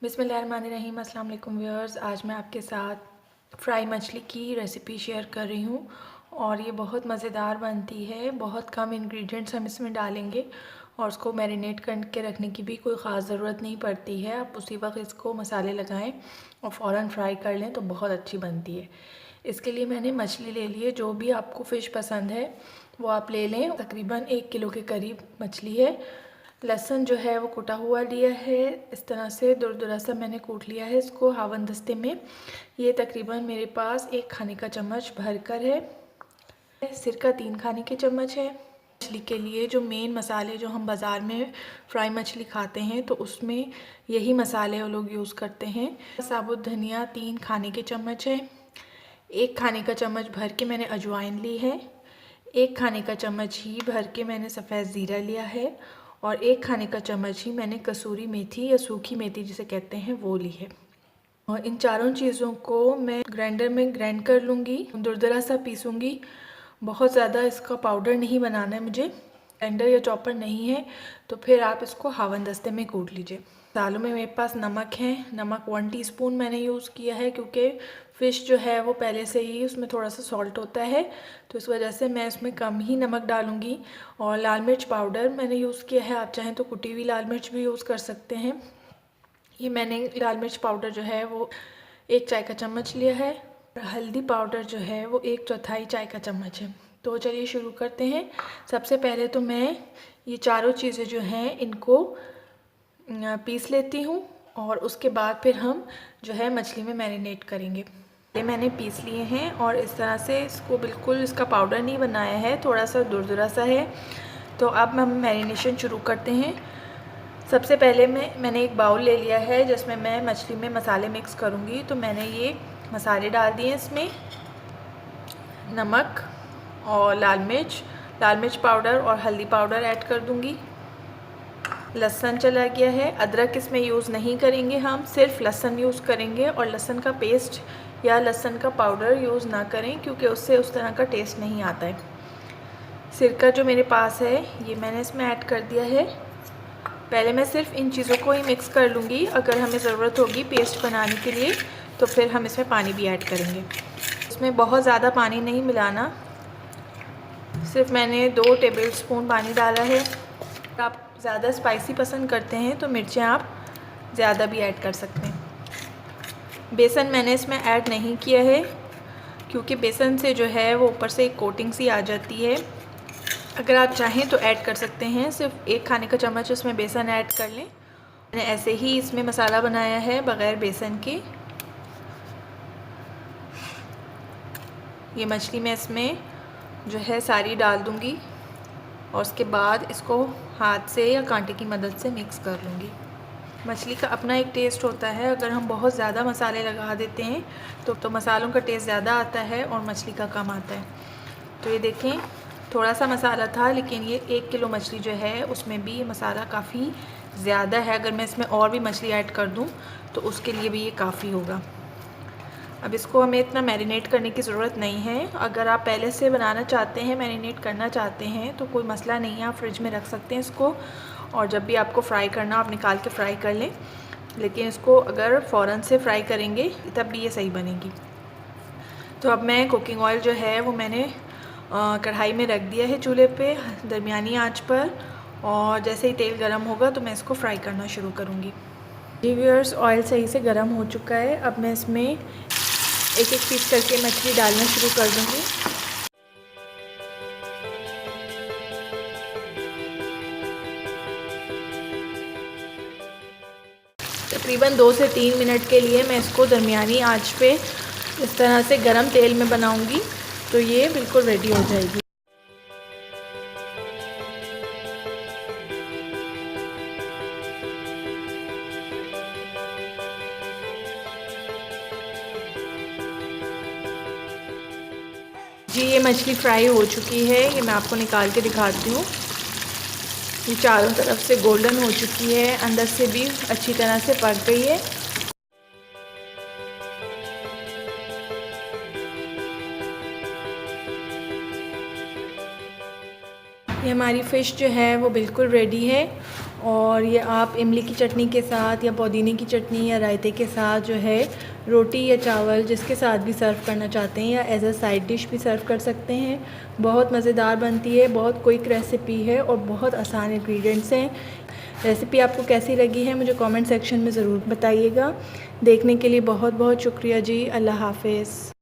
बिस्मिल्लाहिर्रहमानिर्रहीम। अस्सलाम वालेकुम व्यूअर्स। आज मैं आपके साथ फ्राई मछली की रेसिपी शेयर कर रही हूँ और ये बहुत मज़ेदार बनती है। बहुत कम इंग्रेडिएंट्स हम इसमें डालेंगे और उसको मैरिनेट करके रखने की भी कोई ख़ास ज़रूरत नहीं पड़ती है। आप उसी वक्त इसको मसाले लगाएं और फ़ौरन फ्राई कर लें तो बहुत अच्छी बनती है। इसके लिए मैंने मछली ले ली है। जो भी आपको फ़िश पसंद है वो आप ले लें। तकरीबन 1 किलो के करीब मछली है। लहसुन जो है वो कुटा हुआ लिया है। इस तरह से दुरदुरा सा मैंने कूट लिया है इसको हावन दस्ते में। ये तकरीबन मेरे पास 1 खाने का चम्मच भरकर है। सिरका 3 खाने के चम्मच है। मछली के लिए जो मेन मसाले जो हम बाज़ार में फ्राई मछली खाते हैं तो उसमें यही मसाले वो लोग यूज़ करते हैं। साबुत धनिया 3 खाने के चम्मच है। 1 खाने का चम्मच भर के मैंने अजवाइन ली है। 1 खाने का चम्मच ही भर के मैंने सफ़ेद ज़ीरा लिया है और 1 खाने का चम्मच ही मैंने कसूरी मेथी या सूखी मेथी जिसे कहते हैं वो ली है। और इन चारों चीज़ों को मैं ग्राइंडर में ग्राइंड कर लूँगी, दुरदरा सा पीसूँगी। बहुत ज़्यादा इसका पाउडर नहीं बनाना है मुझे। ग्राइंडर या चॉपर नहीं है तो फिर आप इसको हावन दस्ते में कूट लीजिए। दालों में मेरे पास नमक है। नमक 1 टीस्पून मैंने यूज़ किया है क्योंकि फ़िश जो है वो पहले से ही उसमें थोड़ा सा सॉल्ट होता है तो इस वजह से मैं इसमें कम ही नमक डालूँगी। और लाल मिर्च पाउडर मैंने यूज़ किया है। आप चाहें तो कुटी हुई लाल मिर्च भी यूज़ कर सकते हैं। ये मैंने लाल मिर्च पाउडर जो है वो 1 चाय का चम्मच लिया है। हल्दी पाउडर जो है वो 1/4 चाय का चम्मच है। तो चलिए शुरू करते हैं। सबसे पहले तो मैं ये चारों चीज़ें जो हैं इनको पीस लेती हूँ और उसके बाद फिर हम जो है मछली में मैरिनेट करेंगे। ये मैंने पीस लिए हैं और इस तरह से इसको बिल्कुल इसका पाउडर नहीं बनाया है, थोड़ा सा दुरदुरा सा है। तो अब हम मैरिनेशन शुरू करते हैं। सबसे पहले मैंने एक बाउल ले लिया है जिसमें मैं मछली में मसाले मिक्स करूँगी। तो मैंने ये मसाले डाल दिए इसमें, नमक और लाल मिर्च पाउडर और हल्दी पाउडर ऐड कर दूँगी। लहसुन चला गया है। अदरक इसमें यूज़ नहीं करेंगे, हम सिर्फ लहसुन यूज़ करेंगे और लहसुन का पेस्ट या लहसुन का पाउडर यूज़ ना करें क्योंकि उससे उस तरह का टेस्ट नहीं आता है। सिरका जो मेरे पास है ये मैंने इसमें ऐड कर दिया है। पहले मैं सिर्फ इन चीज़ों को ही मिक्स कर लूँगी। अगर हमें ज़रूरत होगी पेस्ट बनाने के लिए तो फिर हम इसमें पानी भी ऐड करेंगे। इसमें बहुत ज़्यादा पानी नहीं मिलाना, सिर्फ मैंने 2 टेबलस्पून पानी डाला है। आप ज़्यादा स्पाइसी पसंद करते हैं तो मिर्चें आप ज़्यादा भी ऐड कर सकते हैं। बेसन मैंने इसमें ऐड नहीं किया है क्योंकि बेसन से जो है वो ऊपर से एक कोटिंग सी आ जाती है। अगर आप चाहें तो ऐड कर सकते हैं। सिर्फ 1 खाने का चम्मच इसमें बेसन ऐड कर लें। मैंने ऐसे ही इसमें मसाला बनाया है बग़ैर बेसन के। ये मछली मैं इसमें जो है सारी डाल दूँगी और उसके बाद इसको हाथ से या कांटे की मदद से मिक्स कर लूँगी। मछली का अपना एक टेस्ट होता है। अगर हम बहुत ज़्यादा मसाले लगा देते हैं तो मसालों का टेस्ट ज़्यादा आता है और मछली का कम आता है। तो ये देखें थोड़ा सा मसाला था लेकिन ये 1 किलो मछली जो है उसमें भी मसाला काफ़ी ज़्यादा है। अगर मैं इसमें और भी मछली ऐड कर दूँ तो उसके लिए भी ये काफ़ी होगा। अब इसको हमें इतना मैरिनेट करने की ज़रूरत नहीं है। अगर आप पहले से बनाना चाहते हैं, मैरिनेट करना चाहते हैं तो कोई मसला नहीं है, आप फ्रिज में रख सकते हैं इसको और जब भी आपको फ्राई करना आप निकाल के फ्राई कर लें। लेकिन इसको अगर फ़ौरन से फ्राई करेंगे तब भी ये सही बनेगी। तो अब मैं कुकिंग ऑयल जो है वो मैंने कढ़ाई में रख दिया है चूल्हे पे दरमियानी आंच पर और जैसे ही तेल गर्म होगा तो मैं इसको फ्राई करना शुरू करूँगी। जी व्यूअर्स, ऑयल सही से गर्म हो चुका है। अब मैं इसमें एक एक पीस करके मछली डालना शुरू कर दूँगी। तकरीबन 2 से 3 मिनट के लिए मैं इसको दरमियानी आंच पे इस तरह से गरम तेल में बनाऊंगी तो ये बिल्कुल रेडी हो जाएगी। जी ये मछली फ्राई हो चुकी है। ये मैं आपको निकाल के दिखाती हूँ। ये चारों तरफ से गोल्डन हो चुकी है, अंदर से भी अच्छी तरह से पक गई है। ये हमारी फ़िश जो है वो बिल्कुल रेडी है और ये आप इमली की चटनी के साथ या पुदीने की चटनी या रायते के साथ जो है रोटी या चावल जिसके साथ भी सर्व करना चाहते हैं या एज अ साइड डिश भी सर्व कर सकते हैं। बहुत मज़ेदार बनती है, बहुत क्विक रेसिपी है और बहुत आसान इंग्रेडिएंट्स हैं। रेसिपी आपको कैसी लगी है मुझे कमेंट सेक्शन में ज़रूर बताइएगा। देखने के लिए बहुत बहुत शुक्रिया जी। अल्लाह हाफ़िज़।